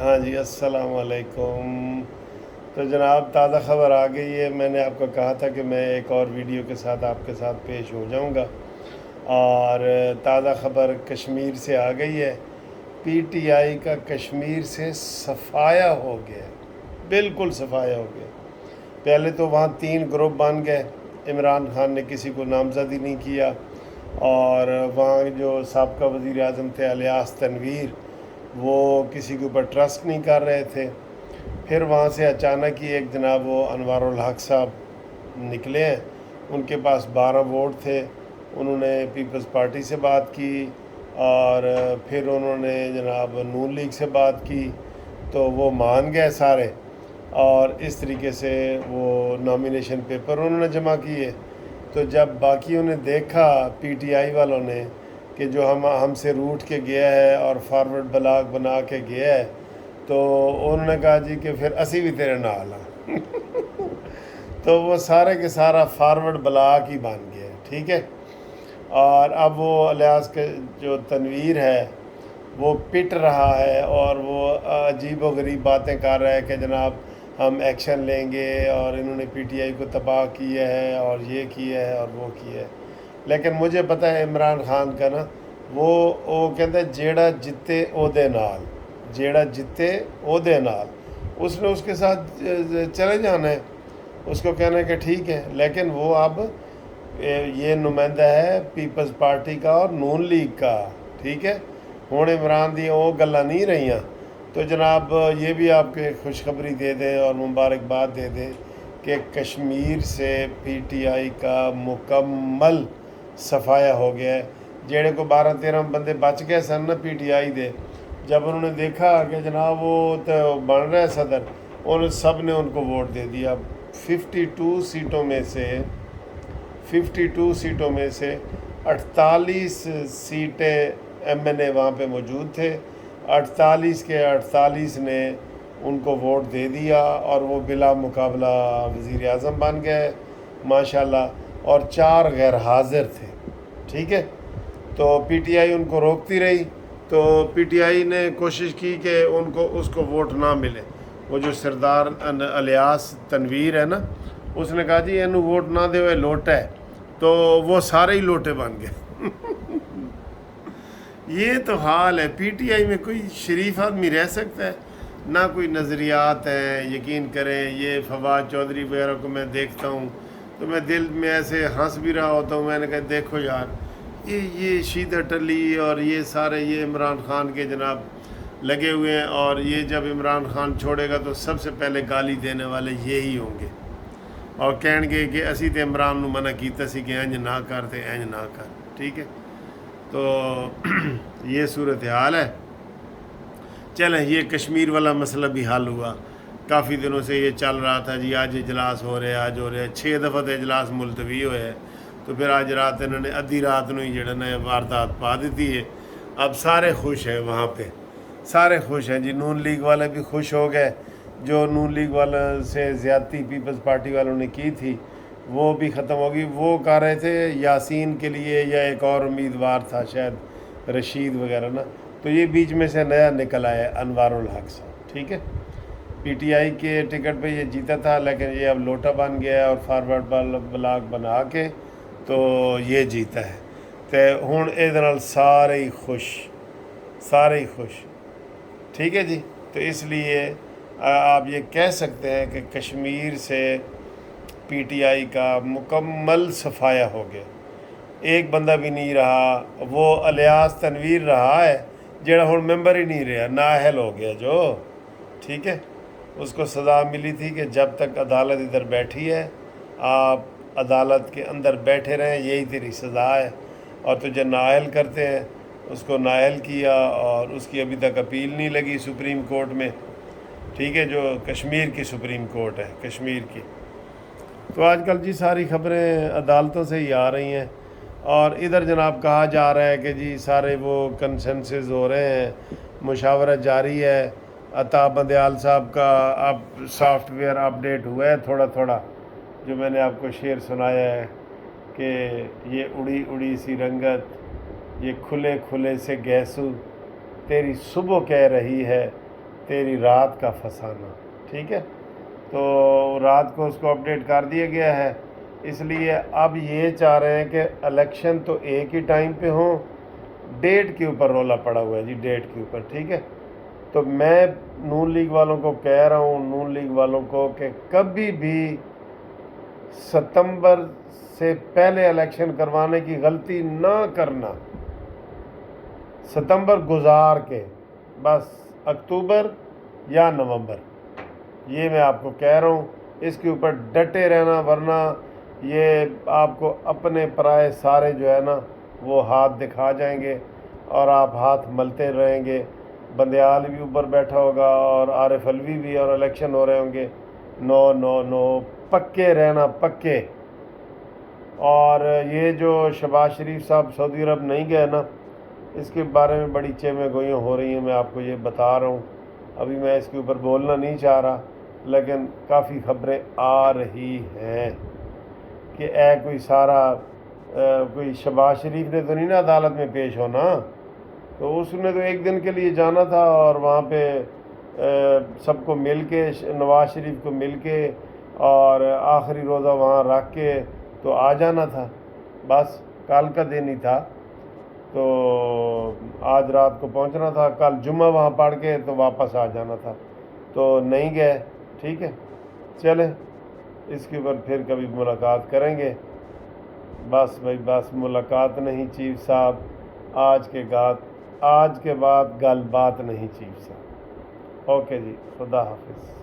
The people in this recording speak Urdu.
ہاں جی، السلام علیکم۔ تو جناب تازہ خبر آ گئی ہے۔ میں نے آپ کو کہا تھا کہ میں ایک اور ویڈیو کے ساتھ آپ کے ساتھ پیش ہو جاؤں گا، اور تازہ خبر کشمیر سے آ گئی ہے۔ پی ٹی آئی کا کشمیر سے صفایا ہو گیا، بالکل صفایا ہو گیا۔ پہلے تو وہاں 3 گروپ بن گئے، عمران خان نے کسی کو نامزد ہی نہیں کیا، اور وہاں جو سابقہ وزیر اعظم تھے الیاس تنویر، وہ کسی کے اوپر ٹرسٹ نہیں کر رہے تھے۔ پھر وہاں سے اچانک ہی ایک جناب وہ انوار الحق صاحب نکلے ہیں، ان کے پاس 12 ووٹ تھے، انہوں نے پیپلز پارٹی سے بات کی، اور پھر انہوں نے جناب نون لیگ سے بات کی، تو وہ مان گئے سارے، اور اس طریقے سے وہ نامینیشن پیپر انہوں نے جمع کیے۔ تو جب باقیوں نے دیکھا، پی ٹی آئی والوں نے، کہ جو ہم سے روٹ کے گیا ہے اور فارورڈ بلاگ بنا کے گیا ہے، تو انہوں نے کہا جی کہ پھر اسی بھی تیرے نال ہاں۔ تو وہ سارے کے سارا فارورڈ بلاگ ہی بن گیا، ٹھیک ہے۔ اور اب وہ الیاس کے جو تنویر ہے وہ پٹ رہا ہے، اور وہ عجیب و غریب باتیں کر رہا ہے کہ جناب ہم ایکشن لیں گے، اور انہوں نے پی ٹی آئی کو تباہ کیا ہے، اور یہ کیا ہے اور وہ کیا ہے۔ لیکن مجھے پتہ ہے عمران خان کا نا، وہ کہتا ہے جیڑا جتے او دے نال، جیڑا جتے او دے نال۔ اس نے اس کے ساتھ چلے جانا ہے، اس کو کہنا ہے کہ ٹھیک ہے، لیکن وہ اب یہ نمائندہ ہے پیپلز پارٹی کا اور نون لیگ کا، ٹھیک ہے۔ ہوں عمران دی وہ گلاں نہیں رہیاں۔ تو جناب یہ بھی آپ کے خوشخبری دے دیں اور مبارکباد دے دیں کہ کشمیر سے پی ٹی آئی کا مکمل صفایا ہو گیا ہے۔ جیڑے کو 12-13 بندے بچ گئے سن نا پی ٹی آئی دے، جب انہوں نے دیکھا کہ جناب وہ تو بن رہا ہے صدر، سب نے ان کو ووٹ دے دیا۔ 52 سیٹوں میں سے 52 سیٹوں میں سے 48 سیٹیں ایم این اے وہاں پہ موجود تھے، 48 کے 48 نے ان کو ووٹ دے دیا، اور وہ بلا مقابلہ وزیر اعظم بن گئے ماشاءاللہ، اور 4 غیر حاضر تھے، ٹھیک ہے۔ تو پی ٹی آئی ان کو روکتی رہی، تو پی ٹی آئی نے کوشش کی کہ اس کو ووٹ نہ ملے۔ وہ جو سردار الیاس تنویر ہے نا، اس نے کہا جی اینو ووٹ نہ دے، وہ لوٹا ہے، تو وہ سارے ہی لوٹے بن گئے۔ یہ تو حال ہے، پی ٹی آئی میں کوئی شریف آدمی رہ سکتا ہے؟ نہ کوئی نظریات ہیں، یقین کریں یہ فواد چودھری وغیرہ کو میں دیکھتا ہوں تو میں دل میں ایسے ہنس بھی رہا ہوتا ہوں، میں نے کہا دیکھو یار، یہ شیدہ ٹلی اور یہ سارے یہ عمران خان کے جناب لگے ہوئے ہیں، اور یہ جب عمران خان چھوڑے گا تو سب سے پہلے گالی دینے والے یہی ہوں گے، اور کہیں گے کہ اسی تے عمران نو منع کیتا سی کہ انج نہ کر تے انج نہ کر، ٹھیک ہے۔ تو یہ صورتحال ہے۔ چلیں، یہ کشمیر والا مسئلہ بھی حل ہوا۔ کافی دنوں سے یہ چل رہا تھا جی آج اجلاس ہو رہے، آج ہو رہے، 6 دفعہ تو اجلاس ملتوی ہوئے، تو پھر آج رات انہوں نے ادھی رات نو ہی جڑا نا واردات پا دیتی ہے۔ اب سارے خوش ہیں، وہاں پہ سارے خوش ہیں جی، نون لیگ والے بھی خوش ہو گئے، جو نون لیگ والوں سے زیادتی پیپلز پارٹی والوں نے کی تھی وہ بھی ختم ہوگی۔ وہ کہہ رہے تھے یاسین کے لیے، یا ایک اور امیدوار تھا شاید رشید وغیرہ نا، تو یہ بیچ میں سے نیا نکل آیا انوار الحق صاحب، ٹھیک ہے۔ پی ٹی آئی کے ٹکٹ پہ یہ جیتا تھا، لیکن یہ اب لوٹا بن گیا ہے، اور فارورڈ بلاک بنا کے تو یہ جیتا ہے۔ تو ہوں یہ سارے ہی خوش، سارے ہی خوش، ٹھیک ہے جی۔ تو اس لیے آپ یہ کہہ سکتے ہیں کہ کشمیر سے پی ٹی آئی کا مکمل صفایا ہو گیا، ایک بندہ بھی نہیں رہا۔ وہ الیاس تنویر رہا ہے جڑا ہوں ممبر ہی نہیں رہا، نااہل ہو گیا جو، ٹھیک ہے۔ اس کو سزا ملی تھی کہ جب تک عدالت ادھر بیٹھی ہے آپ عدالت کے اندر بیٹھے رہیں، یہی تیری سزا ہے، اور تجھے نااہل کرتے ہیں۔ اس کو نااہل کیا، اور اس کی ابھی تک اپیل نہیں لگی سپریم کورٹ میں، ٹھیک ہے، جو کشمیر کی سپریم کورٹ ہے کشمیر کی۔ تو آج کل جی ساری خبریں عدالتوں سے ہی آ رہی ہیں، اور ادھر جناب کہا جا رہا ہے کہ جی سارے وہ کنسنسز ہو رہے ہیں، مشاورت جاری ہے۔ عطا بندیال صاحب کا اب سافٹ ویئر اپڈیٹ ہوا ہے تھوڑا تھوڑا، جو میں نے آپ کو شعر سنایا ہے کہ یہ اڑی اڑی سی رنگت، یہ کھلے کھلے سے گیسو، تیری صبح کہہ رہی ہے تیری رات کا فسانہ، ٹھیک ہے؟ تو رات کو اس کو اپڈیٹ کر دیا گیا ہے، اس لیے اب یہ چاہ رہے ہیں کہ الیکشن تو ایک ہی ٹائم پہ ہوں، ڈیٹ کے اوپر رولا پڑا ہوا ہے جی، ڈیٹ کے اوپر، ٹھیک ہے؟ تو میں نون لیگ والوں کو کہہ رہا ہوں، نون لیگ والوں کو، کہ کبھی بھی ستمبر سے پہلے الیکشن کروانے کی غلطی نہ کرنا، ستمبر گزار کے، بس اکتوبر یا نومبر، یہ میں آپ کو کہہ رہا ہوں، اس کے اوپر ڈٹے رہنا، ورنہ یہ آپ کو اپنے پرائے سارے جو ہے نا وہ ہاتھ دکھا جائیں گے اور آپ ہاتھ ملتے رہیں گے۔ بندیال بھی اوپر بیٹھا ہوگا اور عارف علوی بھی، اور الیکشن ہو رہے ہوں گے۔ نو نو نو، پکے رہنا، پکے۔ اور یہ جو شہباز شریف صاحب سعودی عرب نہیں گئے نا، اس کے بارے میں بڑی چیمیں گوئیاں ہو رہی ہیں، میں آپ کو یہ بتا رہا ہوں، ابھی میں اس کے اوپر بولنا نہیں چاہ رہا، لیکن کافی خبریں آ رہی ہیں کہ کوئی سارا کوئی شہباز شریف نے تو نہیں نا عدالت میں پیش ہونا، تو اس نے تو ایک دن کے لیے جانا تھا اور وہاں پہ سب کو مل کے، نواز شریف کو مل کے، اور آخری روزہ وہاں رکھ کے تو آ جانا تھا، بس کل کا دن ہی تھا، تو آج رات کو پہنچنا تھا، کل جمعہ وہاں پڑھ کے تو واپس آ جانا تھا، تو نہیں گئے، ٹھیک ہے؟ چلیں اس کے اوپر پھر کبھی ملاقات کریں گے، بس بھائی بس، ملاقات نہیں چیف صاحب، آج کے بعد گل بات نہیں چیف صاحب۔ اوکے جی، خدا حافظ۔